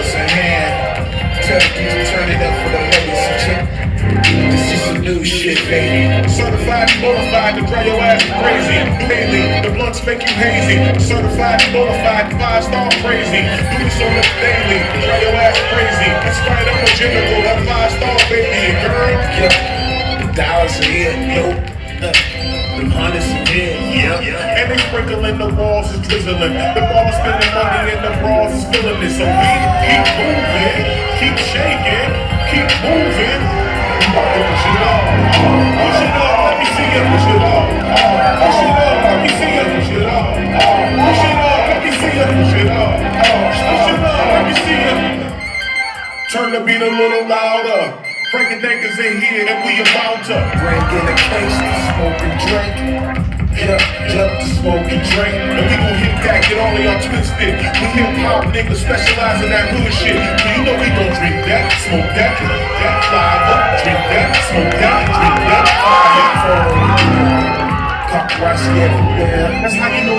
What's in hand? Tell you to turn it up for the ladies and check. This is some new shit, baby. Certified and bonafide to drive your ass crazy. Daily, the blunts make you hazy. Certified and bonafide, 5-star crazy. Do this on the daily, drive your ass crazy. Inspired, I'm a general, that 5-star baby, girl. Yeah, the dollars are here, yo. Them hundreds are here, yeah. And they sprinkling the walls is drizzling. The ball is spending money and the bras is filling it. So we keep moving, keep shaking, keep moving. We about to push it on. Push it on, let me see it, push it on. Push it on, let me see it, push it on. Push it on, let me see it, push it on. Push it on, let me see it. Turn the beat a little louder. Frankie Dankers in here and we about to bring in a case to smoke and drink. Yeah, jump to smoke and drink. and we gon' hit that, get all of y'all twisted. We hip-hop niggas specialize in that hood shit. So you know we gon' drink that, smoke that, fly up, drink that, smoke that, fly up. Cockroach everywhere. That's how you know